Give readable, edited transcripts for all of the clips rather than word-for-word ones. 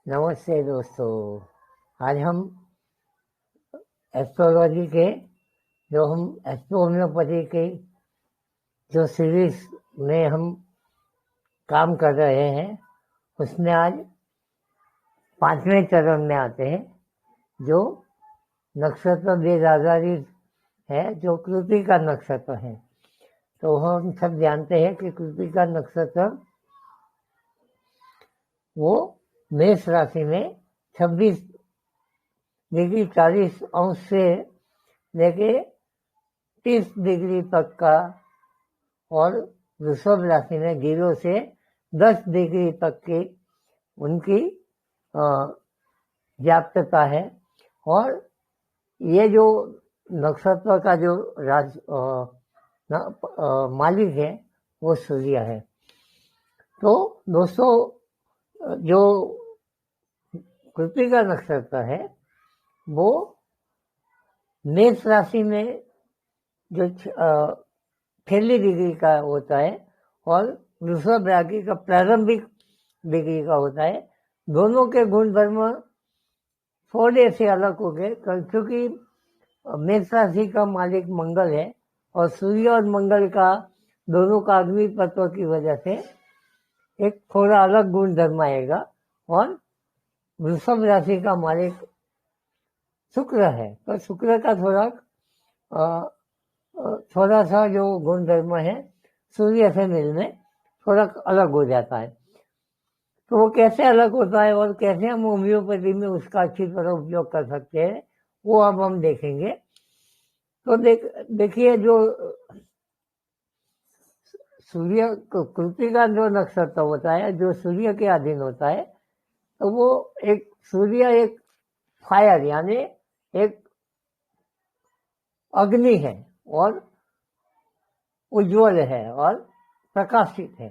नमस्ते दोस्तों। आज हम एस्ट्रोलॉजी के जो हम एस्ट्रोहोम्योपैथी के जो सीरीज में हम काम कर रहे हैं उसमें आज 5वें चरण में आते हैं जो नक्षत्र बेद आधारित है, जो कृत्तिका नक्षत्र है। तो हम सब जानते हैं कि कृत्तिका नक्षत्र वो मेष राशि में 26 डिग्री 40 अंश से लेके 30 डिग्री तक का और वृषभ राशि में 0 से 10 डिग्री तक की उनकी व्याप्तता है। और ये जो नक्षत्र का जो मालिक है वो सूर्य है। तो दोस्तों, जो कृत्तिका नक्षत्र है वो मेष राशि में जो 6 डिग्री का होता है और वृषभ राशि का प्रारंभिक डिग्री का होता है। दोनों के गुण धर्म थोड़े से अलग हो गए क्योंकि मेष राशि का मालिक मंगल है और सूर्य और मंगल का दोनों का अग्नि तत्व की वजह से एक थोड़ा अलग गुण धर्म आएगा। और वृषभ राशि का मालिक शुक्र है तो शुक्र का थोड़ा सा जो गुण धर्म है सूर्य से मिलने थोड़ा अलग हो जाता है। तो वो कैसे अलग होता है और कैसे हम होम्योपैथी में उसका अच्छी तरह उपयोग कर सकते हैं वो अब हम देखेंगे। तो देखिए, जो सूर्य कृत्तिका जो नक्षत्र होता है जो सूर्य के अधीन होता है, तो वो सूर्य एक फायर यानी एक अग्नि है और उज्ज्वल है और प्रकाशित है।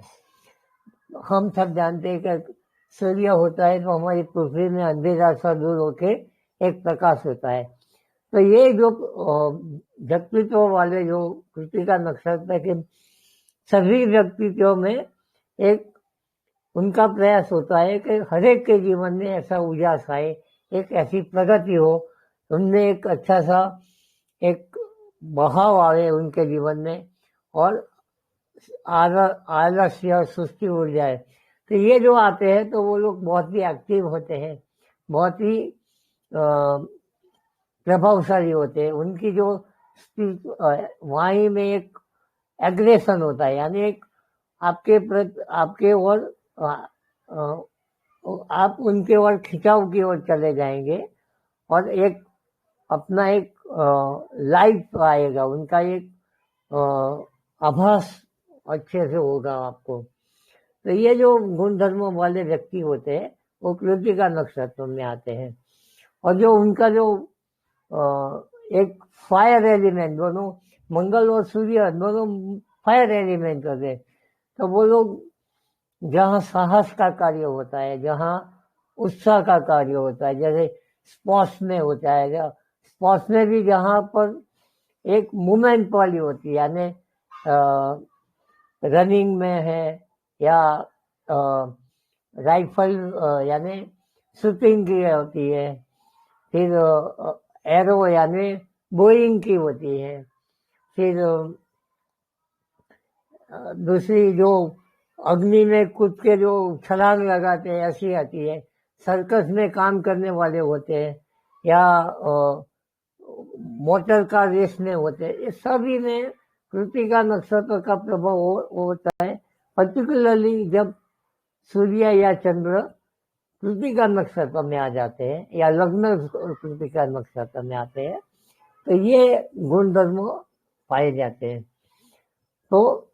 हम सब जानते हैं कि सूर्य होता है तो हमारी पृथ्वी में अंधेरा सा दूर होके एक प्रकाश होता है। तो ये जो व्यक्तित्व वाले जो कृत्तिका नक्षत्र के सभी व्यक्तित्वों में एक उनका प्रयास होता है कि हर एक के जीवन में ऐसा उजास आए, एक ऐसी प्रगति हो, उनमें एक अच्छा सा एक बहाव आए उनके जीवन में और आलस्य और सुस्ती उड़ जाए। तो ये जो आते हैं तो वो लोग बहुत ही एक्टिव होते हैं, बहुत ही प्रभावशाली होते हैं। उनकी जो वाणी में एक एग्रेशन होता है, यानी एक आपके ओर आप उनके ओर खिंचाव की ओर चले जाएंगे और एक अपना एक लाइफ आएगा, उनका एक आभास अच्छे से होगा आपको। तो ये जो गुण धर्मों वाले व्यक्ति होते हैं वो कृत्तिका नक्षत्र में आते हैं। और जो उनका जो एक फायर एलिमेंट, दोनों मंगल और सूर्य दोनों फायर एलिमेंट होते हैं। तो वो लोग जहाँ साहस का कार्य होता है, जहाँ उत्साह का कार्य होता है, जैसे स्पोर्ट्स में होता है, स्पोर्ट्स में भी जहाँ पर एक मूवमेंट वाली होती है, यानी रनिंग में है या राइफल यानी शूटिंग की होती है, फिर एरो यानी बोइंग की होती है, फिर दूसरी जो अग्नि में कूद के जो छलांग लगाते हैं ऐसी आती है, सर्कस में काम करने वाले होते हैं या मोटर कार रेस में होते हैं। ये सभी में कृत्तिका नक्षत्र का प्रभाव होता है। पर्टिकुलरली जब सूर्य या चंद्र कृत्तिका नक्षत्र में आ जाते हैं या लग्न कृत्तिका नक्षत्र में आते हैं तो ये गुण धर्म पाए जाते हैं। तो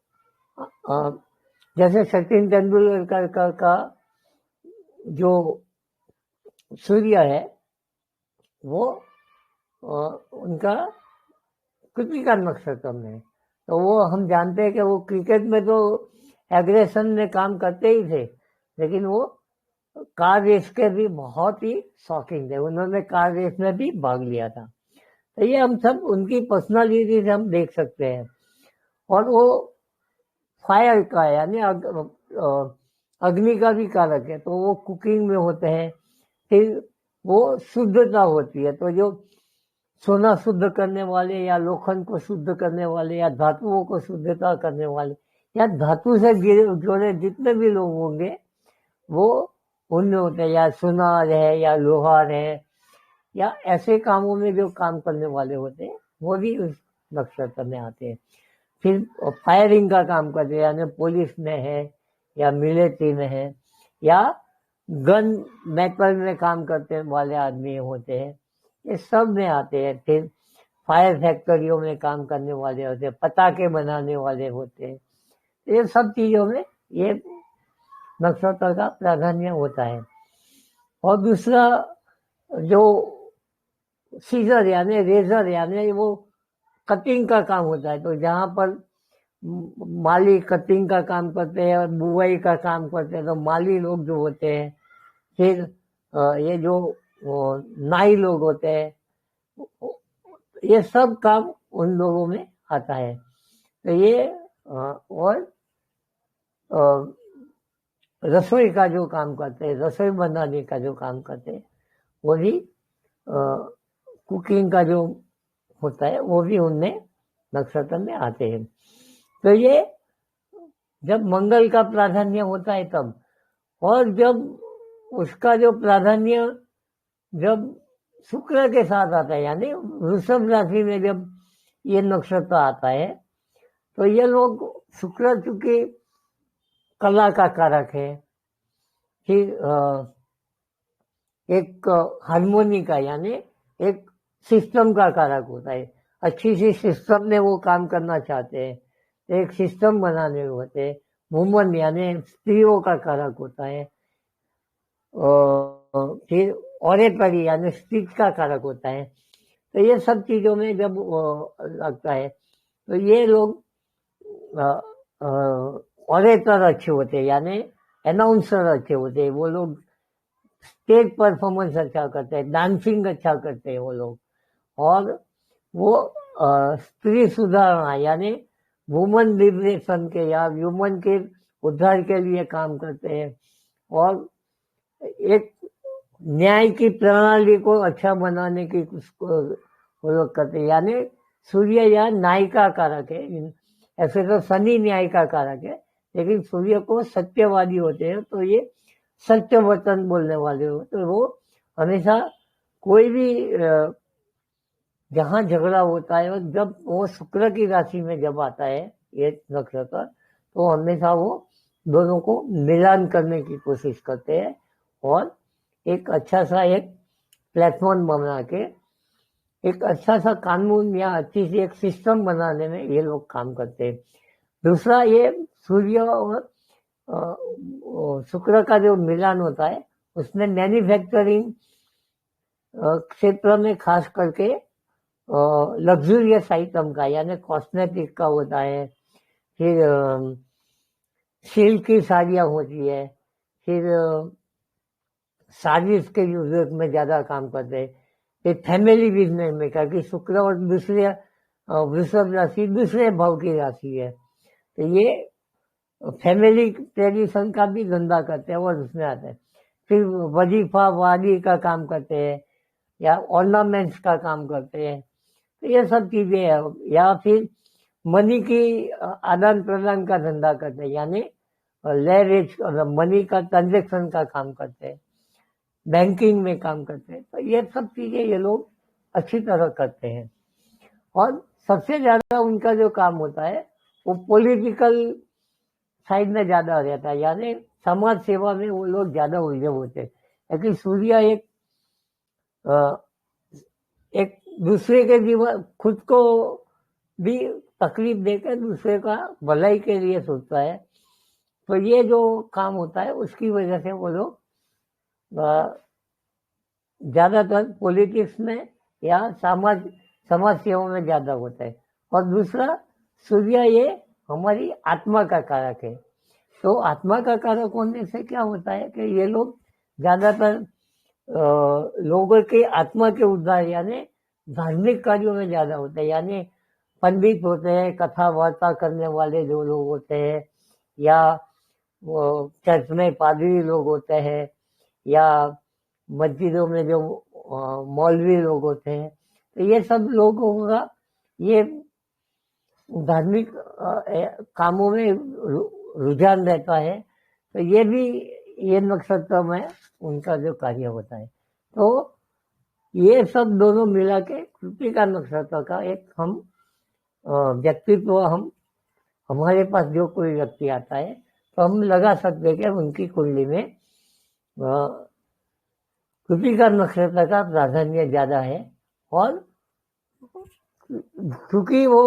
जैसे सचिन तेंदुलकर का जो सूर्य है वो उनका कृत्तिका नक्षत्र में, तो वो हम जानते हैं कि वो क्रिकेट में तो एग्रेशन में काम करते ही थे, लेकिन वो कार रेस के भी बहुत ही शौकीन थे। उन्होंने कार रेस में भी भाग लिया था। तो ये हम सब उनकी पर्सनालिटी से हम देख सकते हैं। और वो फायर का यानी अग्नि का भी कारक है, तो वो कुकिंग में होते हैं, फिर वो शुद्धता होती है। तो जो सोना शुद्ध करने वाले या लोखंड को शुद्ध करने वाले या धातुओं को शुद्धता करने वाले या धातु से जुड़े जितने भी लोग होंगे वो उनमें होते हैं, या सुनार है या लोहार है या ऐसे कामों में जो काम करने वाले होते हैं वो भी उस नक्षत्र में आते हैं। फिर फायरिंग का काम करते हैं, यानी पुलिस में है या मिलिट्री में है या गन मेटल में काम करते वाले आदमी होते हैं, ये सब में आते हैं। फिर फायर फैक्ट्रियों में काम करने वाले होते हैं, पटाखे बनाने वाले होते हैं, ये सब चीजों में ये नक्षत्र का प्राधान्य होता है। और दूसरा जो सीजर यानी रेजर यानी वो कटिंग का काम होता है, तो जहाँ पर माली कटिंग का काम करते हैं और बुवाई का काम करते हैं, तो माली लोग जो होते हैं, फिर ये जो नाई लोग होते हैं, ये सब काम उन लोगों में आता है। तो ये और रसोई का जो काम करते हैं, रसोई बनाने का जो काम करते हैं, वो भी कुकिंग का जो होता है वो भी उनमें नक्षत्र में आते हैं। तो ये जब मंगल का प्राधान्य होता है तब, और जब उसका जो प्राधान्य जब शुक्र के साथ आता है, यानी वृषभ राशि में जब ये नक्षत्र आता है, तो ये लोग शुक्र चूंकि कला का कारक है, फिर एक हारमोनी का यानी एक सिस्टम का कारक होता है। अच्छी सी सिस्टम में वो काम करना चाहते हैं, एक सिस्टम बनाने होते हैं। वुमन यानी स्त्रियों का कारक होता है। फिर ऑरेटरी यानी स्पीच का कारक होता है। तो ये सब चीजों में जब लगता है तो ये लोग ऑरेटर अच्छे होते हैं, यानी अनाउंसर अच्छे होते हैं। वो लोग स्टेज परफॉर्मेंस अच्छा करते हैं, डांसिंग अच्छा करते हैं वो लोग। और वो स्त्री सुधारणा यानी वुमन लिबरेशन के या वुमन के उद्धार के लिए काम करते हैं। और एक न्याय की प्रणाली को अच्छा बनाने की वो लोग करते हैं, यानी सूर्य या न्याय का कारक है। ऐसे तो शनि न्याय का कारक है, लेकिन सूर्य को सत्यवादी होते हैं, तो ये सत्य वचन बोलने वाले हो। तो वो हमेशा कोई भी जहां झगड़ा होता है और जब वो शुक्र की राशि में जब आता है ये नक्षत्र, तो हमेशा वो दोनों को मिलान करने की कोशिश करते हैं और एक अच्छा सा एक प्लेटफॉर्म बना के एक अच्छा सा कानून या अच्छी सी एक सिस्टम बनाने में ये लोग काम करते हैं। दूसरा, ये सूर्य और शुक्र का जो मिलान होता है उसमें मैन्युफैक्चरिंग क्षेत्र में खास करके लग्जूरियस आइटम का यानी कॉस्मेटिक का होता है। फिर सिल्क की साड़ियाँ होती है। फिर साड़ीज के यूज में ज्यादा काम करते हैं। फिर फैमिली बिजनेस में, क्योंकि शुक्र और दूसरे वृषभ राशि दूसरे भाव की राशि है, तो ये फैमिली ट्रेडिशन का भी धंधा करते हैं और उसमें आते हैं। फिर वजीफा वादी का काम करते हैं या ऑर्नामेंट्स का काम करते हैं। तो ये सब चीजें हैं। या फिर मनी की आदान प्रदान का धंधा करते हैं, यानी लेवरेज मनी का ट्रांजेक्शन का काम करते हैं, बैंकिंग में काम करते हैं। तो ये सब चीजें ये लोग अच्छी तरह करते हैं। और सबसे ज्यादा उनका जो काम होता है वो पॉलिटिकल साइड में ज्यादा रहता है, यानी समाज सेवा में वो लोग ज्यादा उलझे होते हैं। लेकिन सूर्य एक दूसरे के जीवन खुद को भी तकलीफ देकर दूसरे का भलाई के लिए सोचता है। तो ये जो काम होता है उसकी वजह से वो लोग ज्यादातर पॉलिटिक्स में या समाज सेवा में ज्यादा होता है। और दूसरा, सूर्य ये हमारी आत्मा का कारक है। तो आत्मा का कारक होने से क्या होता है कि ये लोग ज्यादातर लोगों के आत्मा के उद्धार यानी धार्मिक कार्यों में ज्यादा होते हैं। यानी पंडित होते हैं, कथा वार्ता करने वाले जो लोग होते हैं, या वो चर्च में पादरी लोग होते हैं, या मस्जिदों में जो मौलवी लोग होते हैं, तो ये सब लोगों का ये धार्मिक कामों में रुझान रहता है, तो ये भी ये नक्षत्र में उनका जो कार्य होता है। तो ये सब दोनों मिला के कृतिका नक्षत्र का एक हम व्यक्तित्व, हम हमारे पास जो कोई व्यक्ति आता है तो हम लगा सकते कि उनकी कुंडली में कृतिका नक्षत्र का प्राधान्य ज्यादा है। और क्योंकि वो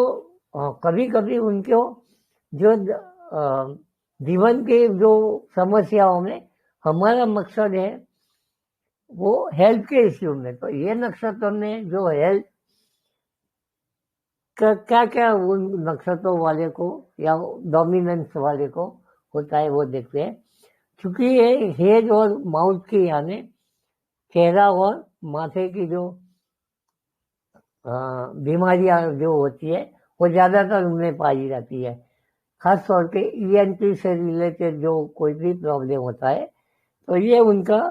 कभी कभी उनके जो जीवन के जो समस्याओं में हमारा मकसद है वो हेल्थ के इश्यू में, तो ये नक्षत्र में जो हेल्थ का क्या क्या उन नक्षत्रों वाले को या डोमिनेंस वाले को होता है वो देखते हैं। क्योंकि ये हेड और माउथ की यानी चेहरा और माथे की जो बीमारियां जो होती है वो ज्यादातर उनमें पाई जाती है। खास तौर पे ईएनटी से रिलेटेड जो कोई भी प्रॉब्लम होता है तो ये उनका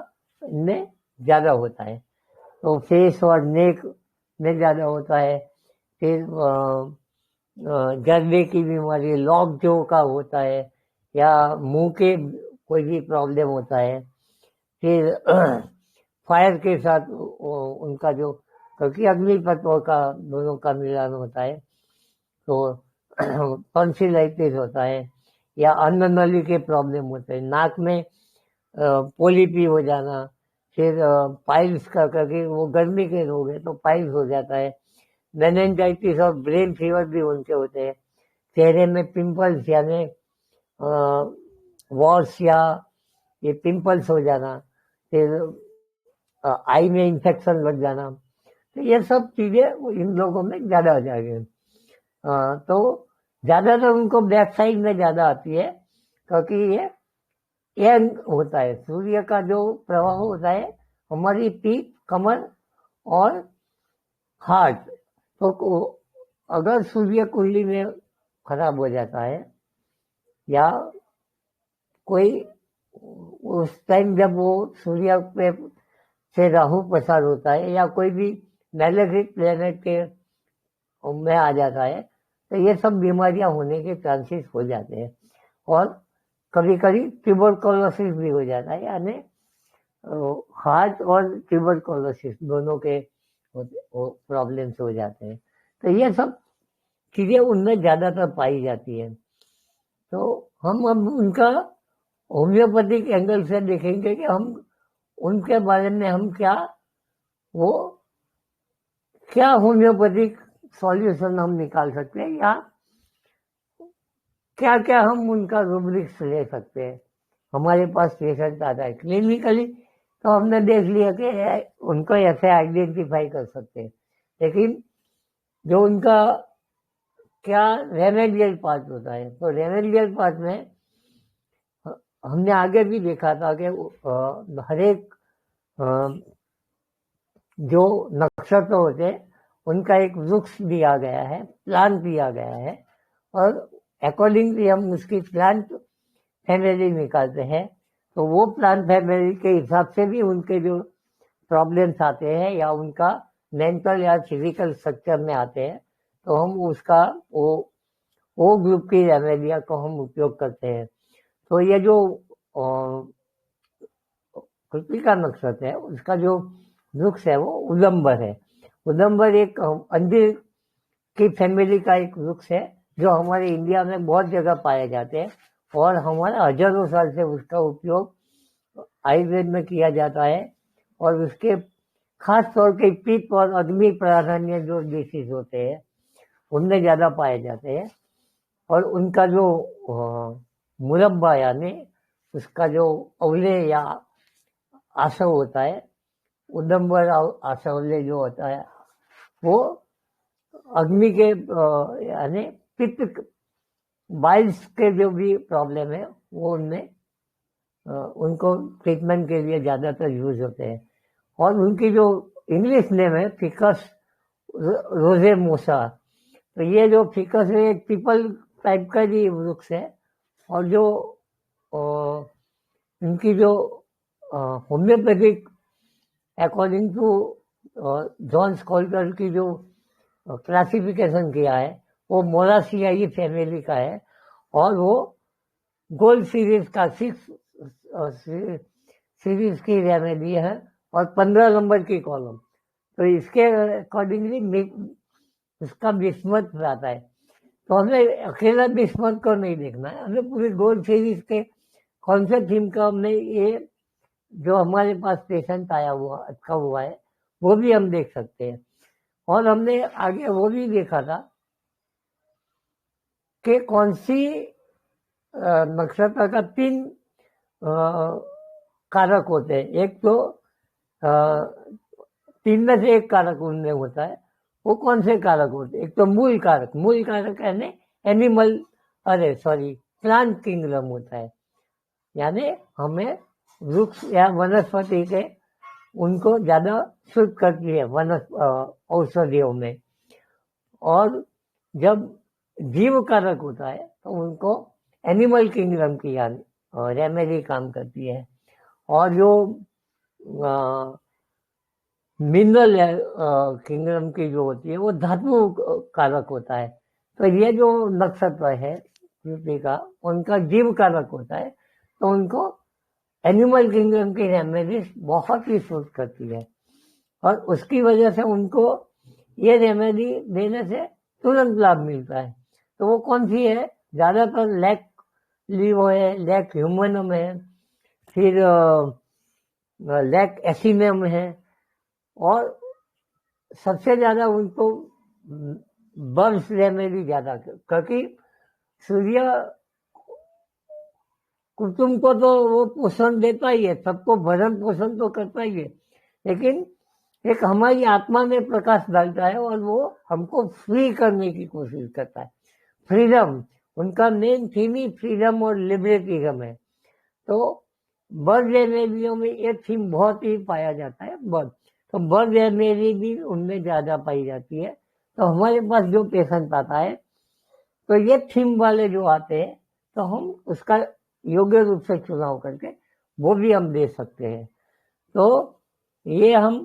में ज्यादा होता है। तो फेस और नेक में ज्यादा होता है। फिर गर्दे की बीमारी, लॉक जो का होता है, या मुंह के कोई भी प्रॉब्लम होता है। फिर फायर के साथ उनका जो, क्योंकि अग्नि तत्वों का दोनों का मिलान होता है, तो टॉन्सिलाइटिस होता है, या अन्न नली के प्रॉब्लम होते हैं, नाक में पोलिपी हो जाना। फिर पाइल्स का, क्योंकि वो गर्मी के रोग है तो पाइल्स हो जाता है। मेनिंजाइटिस और ब्रेन फीवर भी उनके होते हैं। चेहरे में पिंपल्स यानी वॉर्स या ये पिंपल्स हो जाना। फिर आई में इंफेक्शन लग जाना। तो ये सब चीजें इन लोगों में ज्यादा हो जाएगी। तो ज्यादातर उनको बैक साइड में ज्यादा आती है, क्योंकि ये एंग होता है, सूर्य का जो प्रवाह होता है हमारी पीठ, कमर और हार्ट। तो अगर सूर्य कुंडली में खराब हो जाता है, या कोई उस टाइम जब वो सूर्य पे से राहु प्रसार होता है, या कोई भी मैलेफिक प्लेनेट के में आ जाता है, तो ये सब बीमारियां होने के चांसेस हो जाते हैं। और कभी कभी ट्यूबरकुलोसिस भी हो जाता है, यानी हार्ट और ट्यूबरकुलोसिस दोनों के प्रॉब्लम्स हो जाते हैं। तो ये सब चीजें उनमें ज्यादातर पाई जाती है। तो हम अब उनका होम्योपैथिक एंगल से देखेंगे कि हम उनके बारे में हम क्या होम्योपैथिक सॉल्यूशन हम निकाल सकते हैं, या क्या क्या हम उनका रूब्रिक्स ले सकते हैं। हमारे पास पेशेंट आता है क्लिनिकली तो हमने देख लिया कि उनको ऐसे आइडेंटिफाई कर सकते हैं, लेकिन जो उनका क्या रेमेडियल पार्ट होता है, तो रेमेडियल पार्ट में हमने आगे भी देखा था कि हर एक जो नक्षत्र होते हैं उनका एक वृक्ष दिया गया है, प्लांट दिया गया है, और अकॉर्डिंगली हम उसकी प्लांट फैमिली निकालते हैं। तो वो प्लांट फैमिली के हिसाब से भी उनके जो प्रॉब्लम्स आते हैं या उनका मेंटल या फिजिकल स्ट्रक्चर में आते हैं, तो हम उसका वो ग्रुप की रेमेडिया को हम उपयोग करते हैं। तो ये जो कृतिका नक्षत्र है उसका जो वृक्ष है वो उदंबर है। उदंबर एक अंजीर की फैमिली का एक वृक्ष है जो हमारे इंडिया में बहुत जगह पाए जाते हैं, और हमारा हजारों साल से उसका उपयोग आयुर्वेद में किया जाता है। और उसके खास तौर के पित्त और अग्नि प्राधान्य जो डिसीज होते हैं उनमें ज्यादा पाए जाते हैं। और उनका जो मुरब्बा यानी उसका जो अवले या आसव होता है, उदंबर आसवले जो होता है वो अग्नि के यानी पित्त बाइल्स के जो भी प्रॉब्लम है वो उनमें उनको ट्रीटमेंट के लिए ज्यादातर यूज होते हैं। और उनकी जो इंग्लिश नेम है फिकस रोजेमोसा। तो ये जो फिकस है एक पीपल टाइप का भी वृक्ष है, और जो इनकी जो होम्योपैथिक अकॉर्डिंग टू जॉन स्कॉल्टर की जो क्लासिफिकेशन किया है वो मोरासियाई फैमिली का है और वो गोल्ड सीरीज का 6 सीरीज की रेमेडी है और 15 नंबर की कॉलम। तो इसके अकॉर्डिंगली इसका बिस्मत आता है। तो हमें अकेला बिस्मत को नहीं देखना है, हमें पूरी गोल्ड सीरीज के कौन से थीम का हमने ये जो हमारे पास पेशेंट आया हुआ अच्छा हुआ है वो भी हम देख सकते हैं। और हमने आगे वो भी देखा था कि कौन सी नक्षत्र का 3 कारक होते हैं। एक तो 3 में से एक कारक उनमें होता है, वो कौन से कारक होते हैं? एक तो मूल कारक यानी एनिमल प्लांट किंगडम होता है, यानी हमें वृक्ष या वनस्पति के उनको ज्यादा शुद्ध करती है औषधियों में। और जब जीव कारक होता है तो उनको एनिमल किंगडम की रेमेडी काम करती है। और जो मिनरल किंगडम की जो होती है वो धातु कारक होता है। तो ये जो नक्षत्र है पृथ्वी का उनका जीव कारक होता है, तो उनको एनिमल किंगडम की रेमेडीज बहुत ही सूट करती है और उसकी वजह से उनको ये रेमेडी देने से तुरंत लाभ मिलता है। तो वो कौन सी है? ज्यादातर लैक लीवो है, लैक ह्यूमनम है, फिर लैक एसिनम है और सबसे ज्यादा उनको बर्ड्स रेमेडी ज्यादा, क्योंकि सूर्य कुटुंब को तो वो पोषण देता ही है, सबको भरण पोषण तो करता ही है, लेकिन एक हमारी आत्मा में प्रकाश डालता है और वो हमको फ्री करने की कोशिश करता है। फ्रीडम, उनका मेन थीम ही फ्रीडम और लिबरेटिज्म है। तो बर्ड रेमेडियों में ये थीम बहुत ही पाया जाता है। तो बर्ड रेमेडी भी उनमें ज्यादा पाई जाती है। तो हमारे पास जो पेशेंट आता है तो ये थीम वाले जो आते हैं तो हम उसका योग्य रूप से चुनाव करके वो भी हम दे सकते हैं। तो ये हम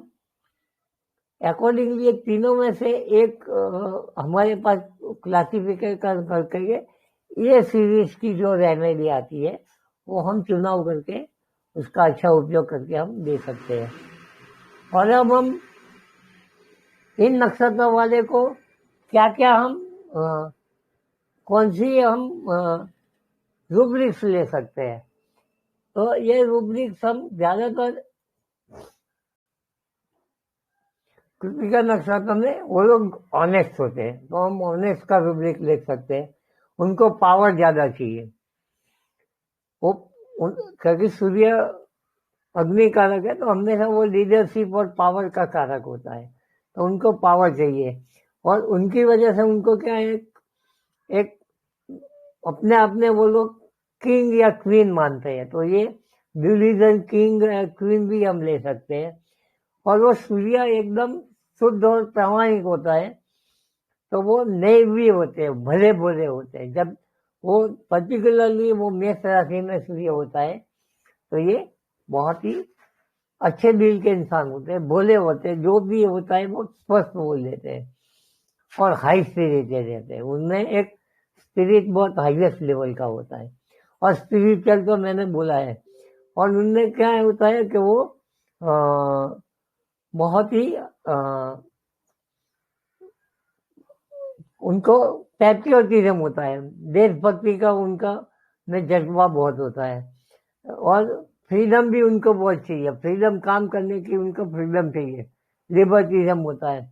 अकॉर्डिंगली तीनों में से एक हमारे पास क्लासिफिकेशन करके ये सीरीज की जो रेमेडी आती है वो हम चुनाव करके उसका अच्छा उपयोग करके हम दे सकते हैं। और अब हम इन नक्षत्र वाले को क्या क्या हम कौन सी हम रूब्रिक्स ले सकते हैं। तो ये रूब्रिक्स हम ज्यादातर कृतिका नक्षत्र में वो लोग ऑनेस्ट होते हैं, तो हम ऑनेस्ट का रूब्रिक ले सकते हैं। उनको पावर ज्यादा चाहिए, वो क्योंकि सूर्य अग्नि कारक है तो हमेशा वो लीडरशिप और पावर का कारक होता है, तो उनको पावर चाहिए। और उनकी वजह से उनको क्या है, एक अपने आप में वो लोग किंग या क्वीन मानते हैं। तो ये डिलीजन किंग या क्वीन भी हम ले सकते हैं। और वो सूर्य एकदम शुद्ध और प्रामाणिक होता है, तो वो नेवी होते हैं, भले भोले होते हैं। जब वो पर्टिकुलरली वो मेष राशि में सूर्य होता है तो ये बहुत ही अच्छे दिल के इंसान होते हैं, भोले होते हैं, जो भी होता है वो स्पष्ट बोल देते हैं और हाई स्पिरिटेड रहते हैं। उनमें एक स्पिरिट बहुत हाईएस्ट लेवल का होता है और स्पिरिचुअल तो मैंने बोला है। और उनमें क्या होता है कि वो बहुत ही उनको पैट्रियोटिज्म होता है, देशभक्ति का उनका में जज्बा बहुत होता है। और फ्रीडम भी उनको बहुत चाहिए, फ्रीडम काम करने की उनको फ्रीडम चाहिए, लिबर्टिज्म होता है।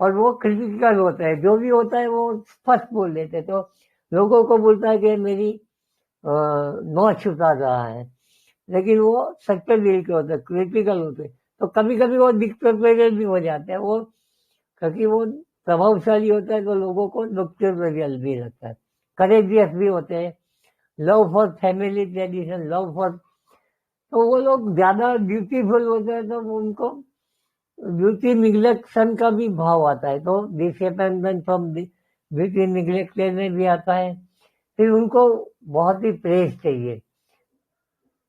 और वो क्रिटिकल होता है, जो भी होता है वो स्पष्ट बोल देते हैं। तो लोगों को बोलता है कि मेरी नौच छुटा रहा है, लेकिन वो सच्चे दिल के होते हैं, क्रिटिकल होते हैं। तो कभी कभी वो डिक्टेटोरियल भी हो जाते हैं, वो क्योंकि वो प्रभावशाली होता है तो लोगों को डिक्टेटोरियल भी लगता है। करेजियस भी होते हैं, love for family tradition, love for, तो वो लोग ज्यादा ब्यूटीफुल होते हैं तो उनको ब्यूटी निग्लेक्शन का भी भाव आता है। तो डिसेंडेंट फ्रॉम ब्यूटी निग्लेक्टेड में भी आता है। फिर उनको बहुत ही प्रेज चाहिए,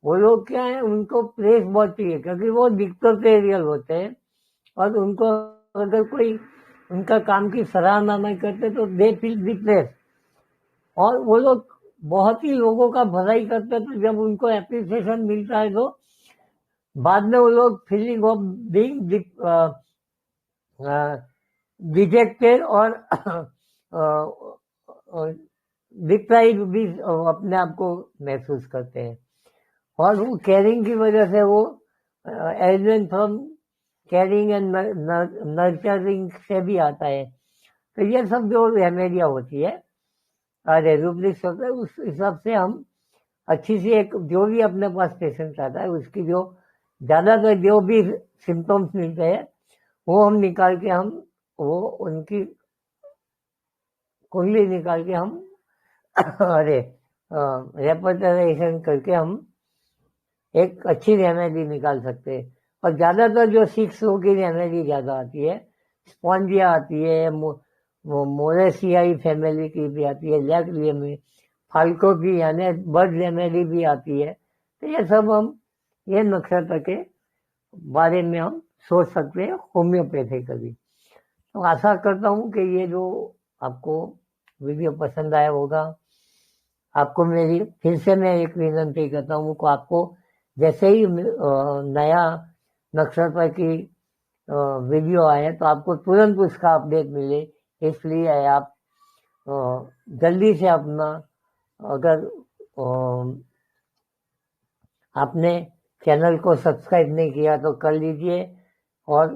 वो लोग क्या है, उनको प्रेस बहुत चाहिए क्योंकि वो डिक्टेरियल होते हैं, और उनको अगर कोई उनका काम की सराहना नहीं करते तो दे फील डिप्रेस, और वो लोग बहुत ही लोगों का भलाई करते, तो जब उनको एप्रिसिएशन मिलता है तो बाद में वो लोग फीलिंग ऑफ बीइंग डिजेक्टेड और डिप्राइव भी अपने आप को महसूस करते हैं, और वो केयरिंग की वजह से वो element from caring and nurturing से भी आता है। तो ये सब जो रेमेडिया होती है रेजुब्लिक्स होता है, उस हिसाब से हम अच्छी सी एक जो भी अपने पास पेशेंट आता है उसकी जो ज्यादातर जो भी सिम्टम्स मिलते हैं वो हम निकाल के हम वो उनकी कुंडली निकाल के हम अरे रेपर्टराइजेशन करके हम एक अच्छी रेमेडी निकाल सकते हैं। और ज्यादातर जो 6 की रेमेडी ज्यादा आती है, स्पॉन्जिया आती है, मोरेसियाई फैमिली की भी आती है, लैक में फाल्को की यानी बर्ड रेमेडी भी आती है। तो ये सब हम ये नक्षत्र के बारे में हम सोच सकते हैं होम्योपैथिकली। तो आशा करता हूँ कि ये जो आपको वीडियो पसंद आया होगा। आपको मेरी फिर से मैं एक विनती करता हूँ को आपको जैसे ही नया नक्षत्र की वीडियो आए तो आपको तुरंत उसका अपडेट मिले, इसलिए आप जल्दी से अपना अगर आपने चैनल को सब्सक्राइब नहीं किया तो कर लीजिए, और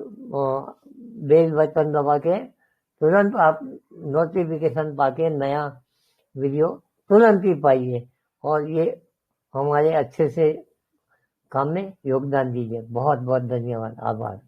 बेल बटन दबा के तुरंत आप नोटिफिकेशन पाके नया वीडियो तुरंत ही पाइए, और ये हमारे अच्छे से काम में योगदान दीजिए। बहुत बहुत धन्यवाद, आभार।